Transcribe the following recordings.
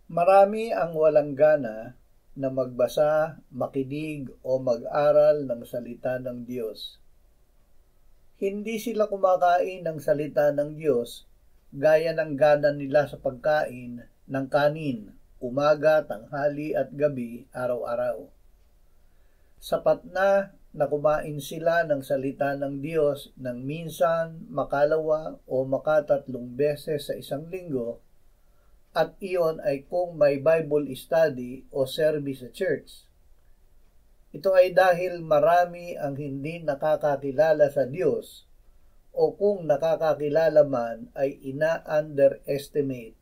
Marami ang walang gana na magbasa, makinig o mag-aral ng salita ng Diyos. Hindi sila kumakain ng salita ng Diyos gaya ng gana nila sa pagkain ng kanin, umaga, tanghali at gabi, araw-araw. Sapat na kumain sila ng salita ng Diyos ng minsan, makalawa o makatatlong beses sa isang linggo, at iyon ay kung may Bible study o service sa church. Ito ay dahil marami ang hindi nakakakilala sa Diyos o kung nakakakilala man ay ina-underestimate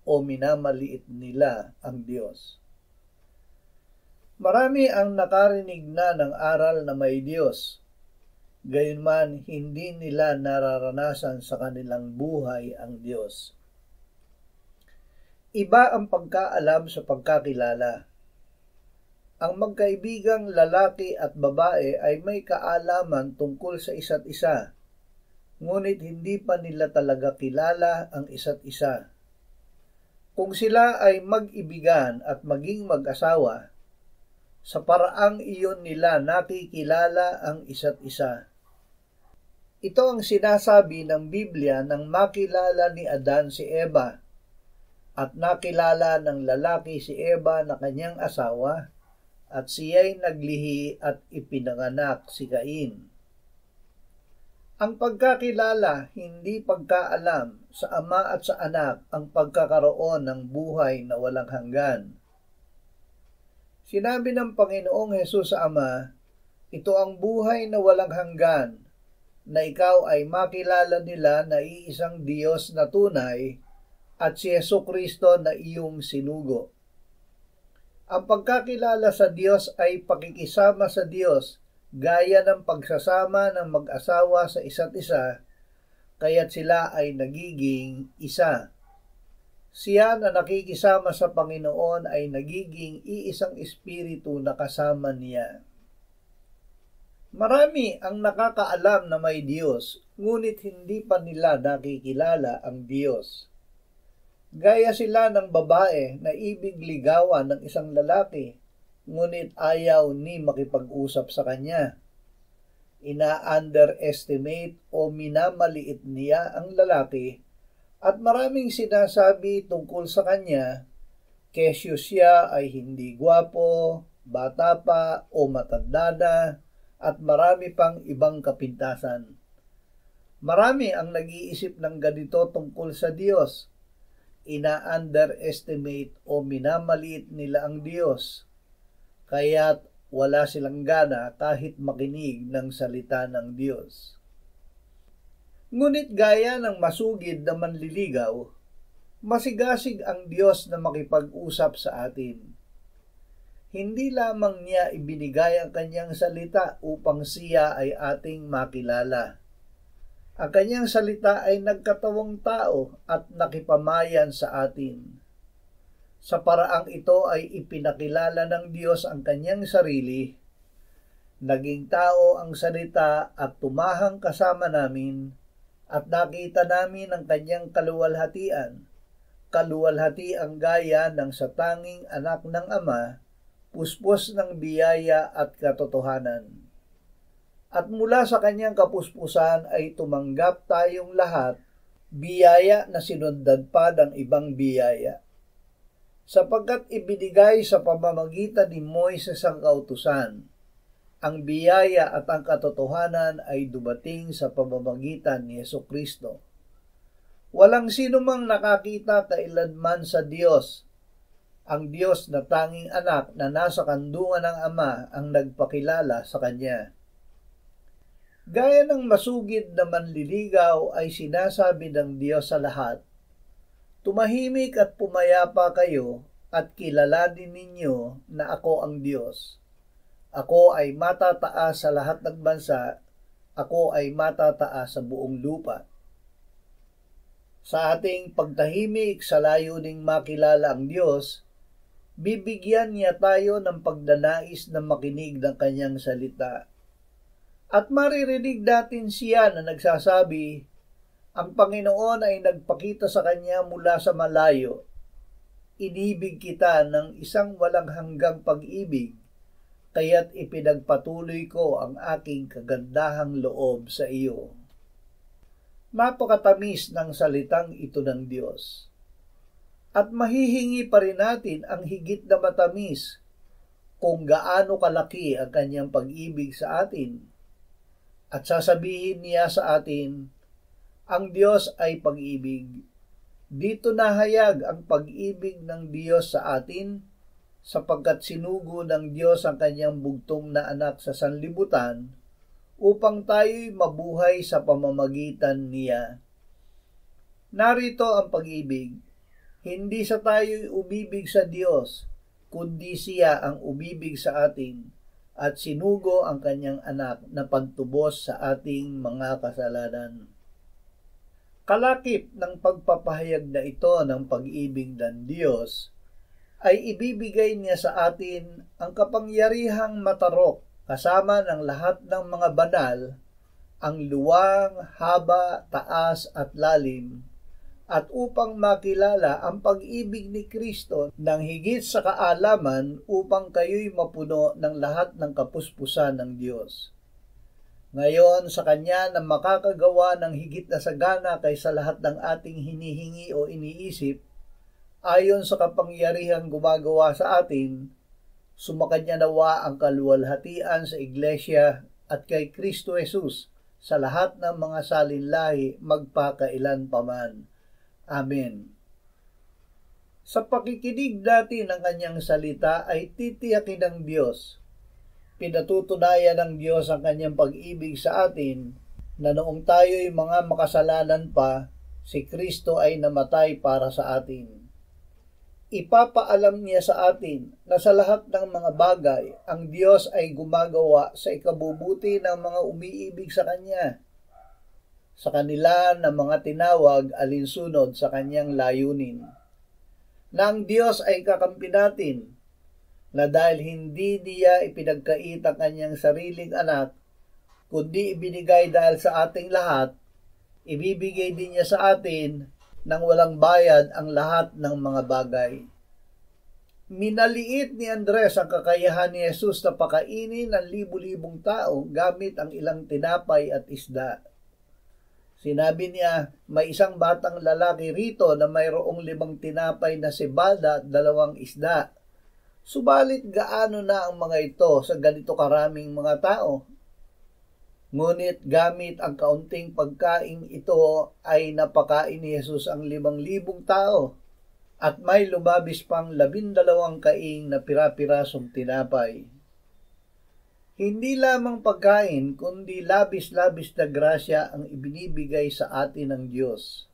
o minamaliit nila ang Diyos. Marami ang nakarinig na ng aral na may Diyos, gayunman hindi nila nararanasan sa kanilang buhay ang Diyos. Iba ang pagkaalam sa pagkakilala. Ang magkaibigang lalaki at babae ay may kaalaman tungkol sa isa't isa, ngunit hindi pa nila talaga kilala ang isa't isa. Kung sila ay mag-ibigan at maging mag-asawa, sa paraang iyon nila nakikilala ang isa't isa. Ito ang sinasabi ng Biblia nang makilala ni Adan si Eva at nakilala ng lalaki si Eva na kanyang asawa at siya'y naglihi at ipinanganak si Cain. Ang pagkakilala, hindi pagkaalam sa ama at sa anak ang pagkakaroon ng buhay na walang hanggan. Sinabi ng Panginoong Hesus sa Ama, ito ang buhay na walang hanggan, na ikaw ay makilala nila na iisang Diyos na tunay at si Jesucristo na iyong sinugo. Ang pagkakilala sa Diyos ay pakikisama sa Diyos gaya ng pagsasama ng mag-asawa sa isa't isa, kaya't sila ay nagiging isa. Siya na nakikisama sa Panginoon ay nagiging iisang espiritu na kasama niya. Marami ang nakakaalam na may Diyos, ngunit hindi pa nila nakikilala ang Diyos. Gaya sila ng babae na ibig ligawan ng isang lalaki, ngunit ayaw ni makipag-usap sa kanya. Ina-underestimate o minamaliit niya ang lalaki at maraming sinasabi tungkol sa kanya, kesyo siya ay hindi gwapo, bata pa o matanda na, at marami pang ibang kapintasan. Marami ang nag-iisip ng ganito tungkol sa Diyos. Ina-underestimate o minamaliit nila ang Diyos, kaya't wala silang gana kahit makinig ng salita ng Diyos. Ngunit gaya ng masugid na manliligaw, masigasig ang Diyos na makipag-usap sa atin. Hindi lamang niya ibinigay ang kanyang salita upang siya ay ating makilala. Ang kanyang salita ay nagkatawang tao at nakipamayan sa atin. Sa paraang ito ay ipinakilala ng Diyos ang kanyang sarili. Naging tao ang salita at tumahang kasama namin at nakita namin ang kanyang kaluwalhatian. Kaluwalhati ang gaya ng sa tanging anak ng Ama, puspos ng biyaya at katotohanan. At mula sa kanyang kapuspusan ay tumanggap tayong lahat, biyaya na sinundan pa ng ibang biyaya. Sapagkat ibinigay sa pamamagitan ni Moises ang kautusan, ang biyaya at ang katotohanan ay dumating sa pamamagitan ni Jesucristo. Walang sino mang nakakita kailanman sa Diyos. Ang Diyos na tanging anak na nasa kandungan ng Ama ang nagpakilala sa Kanya. Gaya ng masugid na manliligaw ay sinasabi ng Diyos sa lahat, tumahimik at pumayapa kayo at kilalanin ninyo na ako ang Diyos. Ako ay matataas sa lahat ng bansa, ako ay matataas sa buong lupa. Sa ating pagtahimik sa layuning makilala ang Diyos, bibigyan niya tayo ng pagdanais na makinig ng kanyang salita. At maririnig natin siya na nagsasabi, ang Panginoon ay nagpakita sa kanya mula sa malayo. inibig kita ng isang walang hanggang pag-ibig, kaya't ipinagpatuloy ko ang aking kagandahang loob sa iyo. Napakatamis ng salitang ito ng Diyos. At mahihingi pa rin natin ang higit na matamis kung gaano kalaki ang kanyang pag-ibig sa atin. At sasabihin niya sa atin, ang Diyos ay pag-ibig. Dito nahayag ang pag-ibig ng Diyos sa atin, sapagkat sinugo ng Diyos ang kanyang bugtong na anak sa sanlibutan, upang tayo'y mabuhay sa pamamagitan niya. Narito ang pag-ibig. Hindi sa tayo'y umibig sa Diyos, kundi siya ang umibig sa atin, at sinugo ang kanyang anak na pantubos sa ating mga kasalanan. Kalakip ng pagpapahayag na ito ng pag-ibig ng Diyos ay ibibigay niya sa atin ang kapangyarihang matarok kasama ng lahat ng mga banal, ang luwang, haba, taas at lalim, at upang makilala ang pag-ibig ni Kristo ng higit sa kaalaman upang kayo'y mapuno ng lahat ng kapuspusan ng Diyos. Ngayon, sa Kanya na makakagawa ng higit na sagana kaysa lahat ng ating hinihingi o iniisip, ayon sa kapangyarihang gumagawa sa atin, sumakanya nawa ang kaluwalhatian sa Iglesia at kay Kristo Jesus sa lahat ng mga salinlahi magpakailan paman. Amen. Sa pakikinig natin ng kanyang salita ay titiyakin ng Diyos. Pinatutunayan ng Diyos ang kanyang pag-ibig sa atin na noong tayo'y mga makasalanan pa, si Kristo ay namatay para sa atin. Ipapaalam niya sa atin na sa lahat ng mga bagay, ang Diyos ay gumagawa sa ikabubuti ng mga umiibig sa Kanya. Sa kanila na mga tinawag alinsunod sa Kanyang layunin. Na ang Diyos ay kakampi natin, na dahil hindi niya ipinagkait ang kanyang sariling anak, kundi ibinigay dahil sa ating lahat, ibibigay din niya sa atin nang walang bayad ang lahat ng mga bagay. Minaliit ni Andres ang kakayahan ni Jesus na pakainin ng libu-libong tao gamit ang ilang tinapay at isda. Sinabi niya, may isang batang lalaki rito na mayroong 5 tinapay na cebada at 2 isda. Subalit gaano na ang mga ito sa ganito karaming mga tao? Ngunit gamit ang kaunting pagkain ito ay napakain ni Jesus ang 5,000 tao at may lumabis pang 12 kaing na pira-pirasong tinapay. Hindi lamang pagkain kundi labis-labis na grasya ang ibinibigay sa atin ng Diyos.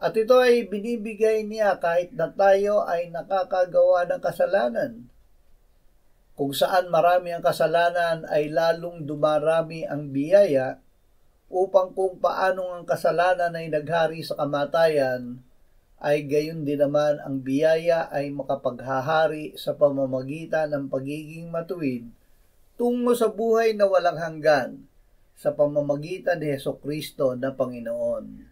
At ito ay binibigay niya kahit na tayo ay nakakagawa ng kasalanan. Kung saan marami ang kasalanan ay lalong dumarami ang biyaya upang kung paanong ang kasalanan ay naghari sa kamatayan, ay gayon din naman ang biyaya ay makapaghahari sa pamamagitan ng pagiging matuwid tungo sa buhay na walang hanggan sa pamamagitan ni Hesukristo na Panginoon.